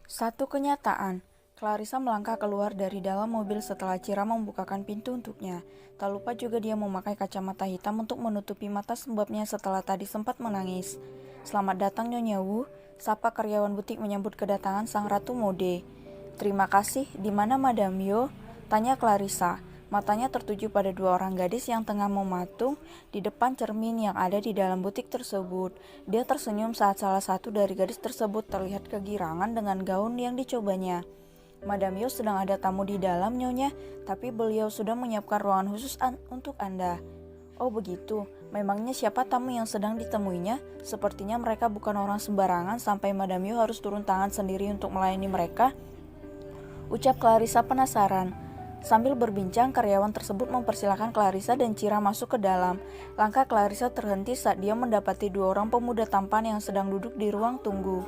Satu kenyataan, Clarissa melangkah keluar dari dalam mobil setelah Cira membukakan pintu untuknya. Tak lupa juga dia memakai kacamata hitam untuk menutupi mata sebabnya setelah tadi sempat menangis. Selamat datang Nyonya Wu, sapa karyawan butik menyambut kedatangan sang ratu mode. Terima kasih, di mana Madame Yo? Tanya Clarissa. Matanya tertuju pada dua orang gadis yang tengah mematung di depan cermin yang ada di dalam butik tersebut. Dia tersenyum saat salah satu dari gadis tersebut terlihat kegirangan dengan gaun yang dicobanya. Madame Yo sedang ada tamu di dalam, Nyonya, tapi beliau sudah menyiapkan ruangan khusus untuk Anda. Oh begitu, memangnya siapa tamu yang sedang ditemuinya? Sepertinya mereka bukan orang sembarangan sampai Madame Yo harus turun tangan sendiri untuk melayani mereka. Ucap Clarissa penasaran. Sambil berbincang, karyawan tersebut mempersilahkan Clarissa dan Cira masuk ke dalam. Langkah Clarissa terhenti saat dia mendapati dua orang pemuda tampan yang sedang duduk di ruang tunggu.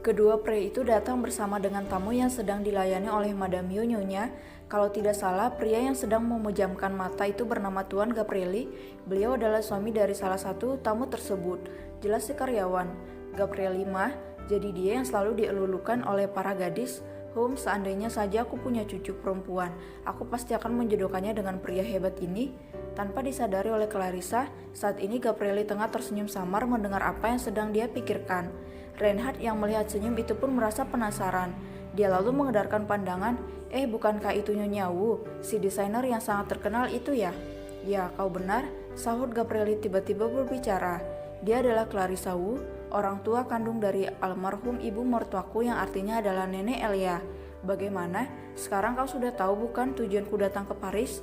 Kedua pria itu datang bersama dengan tamu yang sedang dilayani oleh Madame Yo, Nyonya. Kalau tidak salah, pria yang sedang memejamkan mata itu bernama Tuan Gabrieli. Beliau adalah suami dari salah satu tamu tersebut. Jelas si karyawan. Gabrieli mah, jadi dia yang selalu dielulukan oleh para gadis. Seandainya saja aku punya cucu perempuan, aku pasti akan menjodohkannya dengan pria hebat ini. Tanpa disadari oleh Clarissa, saat ini Gabrieli tengah tersenyum samar mendengar apa yang sedang dia pikirkan. Reinhard yang melihat senyum itu pun merasa penasaran. Dia lalu mengedarkan pandangan, bukankah itu Nyonya Wu, si desainer yang sangat terkenal itu ya? Ya, kau benar, sahut Gabrieli tiba-tiba berbicara. Dia adalah Clarissa Wu, orang tua kandung dari almarhum ibu mertuaku yang artinya adalah nenek Elia. Bagaimana? Sekarang kau sudah tahu bukan tujuanku datang ke Paris?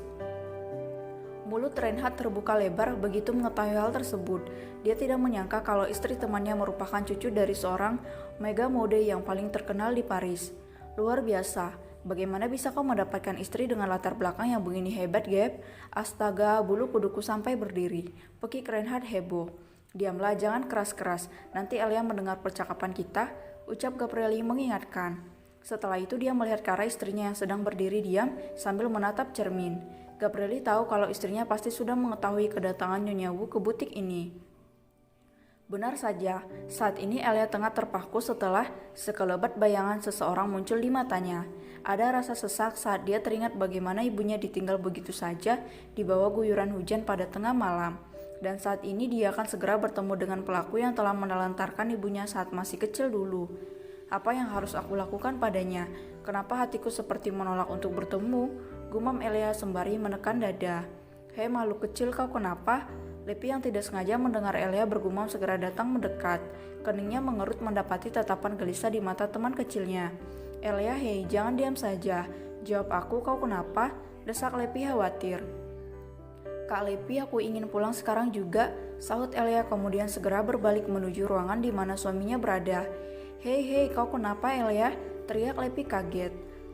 Mulut Reinhard terbuka lebar begitu mengetahui hal tersebut. Dia tidak menyangka kalau istri temannya merupakan cucu dari seorang mega mode yang paling terkenal di Paris. Luar biasa. Bagaimana bisa kau mendapatkan istri dengan latar belakang yang begini hebat, Gap? Astaga, bulu kuduku sampai berdiri. Pekik Reinhard heboh. Diamlah, jangan keras-keras. Nanti Elia mendengar percakapan kita, ucap Gabrieli mengingatkan. Setelah itu dia melihat ke arah istrinya yang sedang berdiri diam sambil menatap cermin. Gabrieli tahu kalau istrinya pasti sudah mengetahui kedatangan Nyonya Wu ke butik ini. Benar saja, saat ini Elia tengah terpaku setelah sekelebat bayangan seseorang muncul di matanya. Ada rasa sesak saat dia teringat bagaimana ibunya ditinggal begitu saja di bawah guyuran hujan pada tengah malam. Dan saat ini dia akan segera bertemu dengan pelaku yang telah menelantarkan ibunya saat masih kecil dulu. Apa yang harus aku lakukan padanya? Kenapa hatiku seperti menolak untuk bertemu? Gumam Elia sembari menekan dada. Hei makhluk kecil, kau kenapa? Lepi yang tidak sengaja mendengar Elia bergumam segera datang mendekat. Keningnya mengerut mendapati tatapan gelisah di mata teman kecilnya. Elia, hei, jangan diam saja. Jawab aku, kau kenapa? Desak Lepi khawatir. Kak Lepi, aku ingin pulang sekarang juga, sahut Elia kemudian segera berbalik menuju ruangan di mana suaminya berada. Hei, kau kenapa Elia? Teriak Lepi kaget.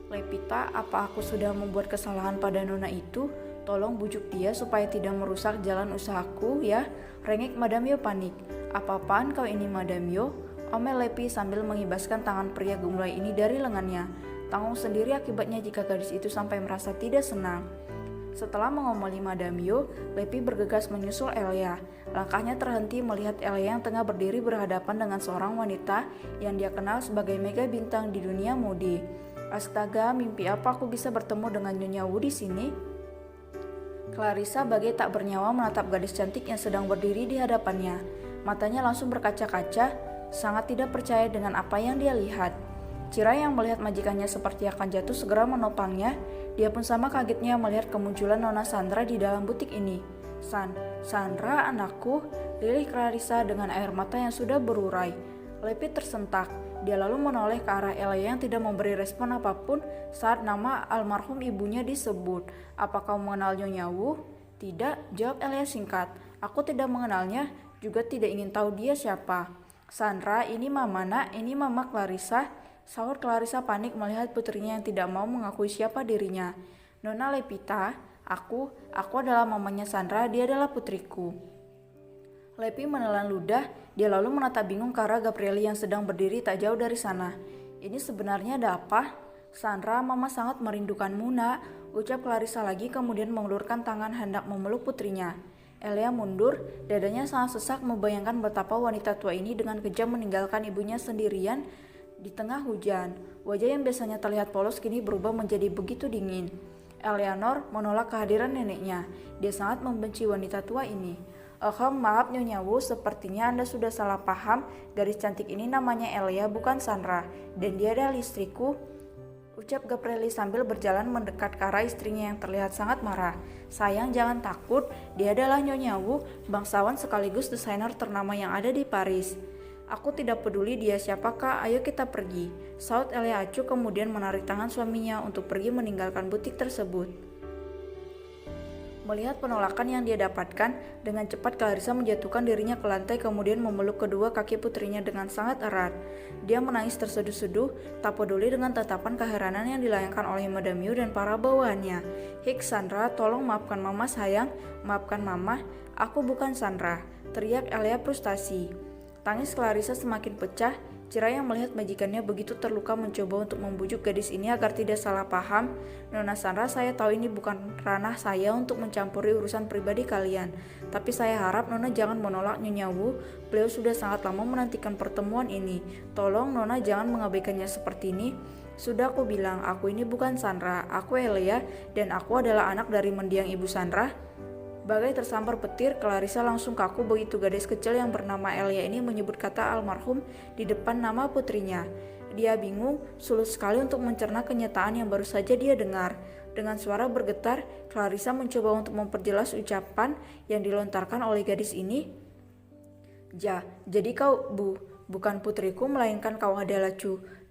Lepita, apa aku sudah membuat kesalahan pada nona itu? Tolong bujuk dia supaya tidak merusak jalan usahaku ya, rengek Madame Yo panik. Apa-apaan kau ini Madame Yo? Omel Lepi sambil mengibaskan tangan pria gemulai ini dari lengannya. Tanggung sendiri akibatnya jika gadis itu sampai merasa tidak senang. Setelah mengomeli Madame Yo, Lepi bergegas menyusul Elia. Langkahnya terhenti melihat Elia yang tengah berdiri berhadapan dengan seorang wanita yang dia kenal sebagai mega bintang di dunia mode. Astaga, mimpi apa aku bisa bertemu dengan Nyonya Wu di sini? Clarissa bagai tak bernyawa menatap gadis cantik yang sedang berdiri di hadapannya. Matanya langsung berkaca-kaca, sangat tidak percaya dengan apa yang dia lihat. Cira yang melihat majikannya seperti akan jatuh segera menopangnya. Dia pun sama kagetnya melihat kemunculan Nona Sandra di dalam butik ini. Sandra, anakku, lirih Clarissa dengan air mata yang sudah berurai. Lepi tersentak. Dia lalu menoleh ke arah Elia yang tidak memberi respon apapun saat nama almarhum ibunya disebut. Apa kau mengenal Nyonya Wu? Tidak, jawab Elia singkat. Aku tidak mengenalnya, juga tidak ingin tahu dia siapa. Sandra, ini mama nak, ini mama Clarissa. Sahut Clarissa panik melihat putrinya yang tidak mau mengakui siapa dirinya. Nona Lepita, aku adalah mamanya Sandra, dia adalah putriku. Lepi menelan ludah, dia lalu menatap bingung ke arah Gabrieli yang sedang berdiri tak jauh dari sana. Ini sebenarnya ada apa? Sandra, mama sangat merindukanmu nak, ucap Clarissa lagi kemudian mengulurkan tangan hendak memeluk putrinya. Elia mundur, dadanya sangat sesak membayangkan betapa wanita tua ini dengan kejam meninggalkan ibunya sendirian Di tengah hujan, wajah yang biasanya terlihat polos kini berubah menjadi begitu dingin. Eleanor menolak kehadiran neneknya. Dia sangat membenci wanita tua ini. Maaf Nyonya Wu, sepertinya Anda sudah salah paham. Gadis cantik ini namanya Elia, bukan Sandra. Dan dia adalah istriku, ucap Gabrieli sambil berjalan mendekat ke arah istrinya yang terlihat sangat marah. Sayang, jangan takut, dia adalah Nyonya Wu, bangsawan sekaligus desainer ternama yang ada di Paris. Aku tidak peduli dia siapakah, ayo kita pergi, saut Elia acuh kemudian menarik tangan suaminya untuk pergi meninggalkan butik tersebut. Melihat penolakan yang dia dapatkan, dengan cepat Clarissa menjatuhkan dirinya ke lantai kemudian memeluk kedua kaki putrinya dengan sangat erat. Dia menangis terseduh-seduh, tak peduli dengan tatapan keheranan yang dilayangkan oleh Madame Yu dan para bawahannya. Hik Sandra, tolong maafkan mama sayang, maafkan mama, aku bukan Sandra, teriak Elia frustasi. Tangis Clarissa semakin pecah. Cira yang melihat majikannya begitu terluka mencoba untuk membujuk gadis ini agar tidak salah paham. Nona Sandra, saya tahu ini bukan ranah saya untuk mencampuri urusan pribadi kalian. Tapi saya harap Nona jangan menolak Nyonya Wu. Beliau sudah sangat lama menantikan pertemuan ini. Tolong Nona jangan mengabaikannya seperti ini. Sudah aku bilang, aku ini bukan Sandra. Aku Elia dan aku adalah anak dari mendiang Ibu Sandra. Bagai tersambar petir, Clarissa langsung kaku begitu gadis kecil yang bernama Elia ini menyebut kata almarhum di depan nama putrinya. Dia bingung, sulit sekali untuk mencerna kenyataan yang baru saja dia dengar. Dengan suara bergetar, Clarissa mencoba untuk memperjelas ucapan yang dilontarkan oleh gadis ini. Jadi kau, Bu, bukan putriku melainkan kau adalah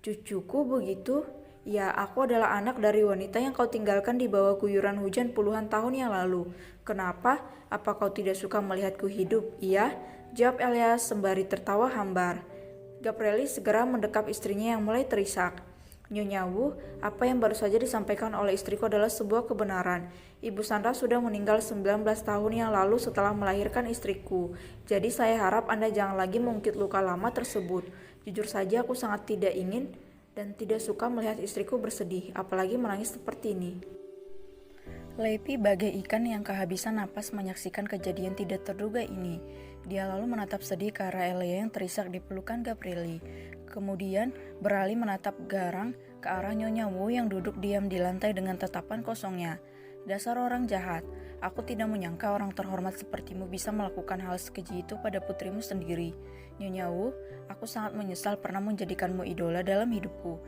cucuku begitu? Ya, aku adalah anak dari wanita yang kau tinggalkan di bawah guyuran hujan puluhan tahun yang lalu. Kenapa? Apa kau tidak suka melihatku hidup? Iya, jawab Elias sembari tertawa hambar. Gabrieli segera mendekap istrinya yang mulai terisak. Nyonya Wu, apa yang baru saja disampaikan oleh istriku adalah sebuah kebenaran. Ibu Sandra sudah meninggal 19 tahun yang lalu setelah melahirkan istriku. Jadi saya harap Anda jangan lagi mengungkit luka lama tersebut. Jujur saja aku sangat tidak ingin dan tidak suka melihat istriku bersedih, apalagi menangis seperti ini. Lepi bagai ikan yang kehabisan napas menyaksikan kejadian tidak terduga ini. Dia lalu menatap sedih ke arah Elia yang terisak di pelukan Gabrieli. Kemudian beralih menatap garang ke arah Nyonya Wu yang duduk diam di lantai dengan tatapan kosongnya. Dasar orang jahat, aku tidak menyangka orang terhormat sepertimu bisa melakukan hal sekeji itu pada putrimu sendiri. Nyonya Wu, aku sangat menyesal pernah menjadikanmu idola dalam hidupku.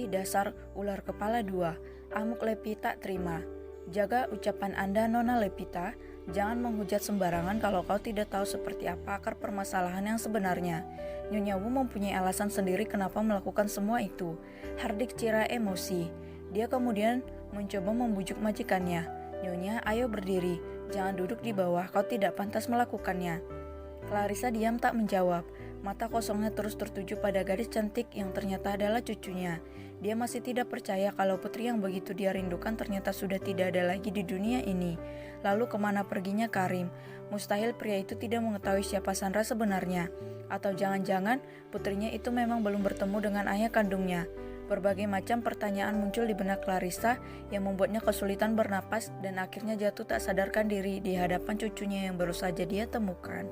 Dasar ular kepala dua, amuk Lepi tak terima. Jaga ucapan Anda, Nona Lepita. Jangan menghujat sembarangan kalau kau tidak tahu seperti apa akar permasalahan yang sebenarnya. Nyonya Wu mempunyai alasan sendiri kenapa melakukan semua itu. Hardik Cira emosi. Dia kemudian mencoba membujuk majikannya. Nyonya, ayo berdiri. Jangan duduk di bawah, kau tidak pantas melakukannya. Clarissa diam tak menjawab. Mata kosongnya terus tertuju pada gadis cantik yang ternyata adalah cucunya. Dia masih tidak percaya kalau putri yang begitu dia rindukan ternyata sudah tidak ada lagi di dunia ini. Lalu kemana perginya Karim? Mustahil pria itu tidak mengetahui siapa Sandra sebenarnya. Atau jangan-jangan putrinya itu memang belum bertemu dengan ayah kandungnya. Berbagai macam pertanyaan muncul di benak Clarissa yang membuatnya kesulitan bernapas dan akhirnya jatuh tak sadarkan diri di hadapan cucunya yang baru saja dia temukan.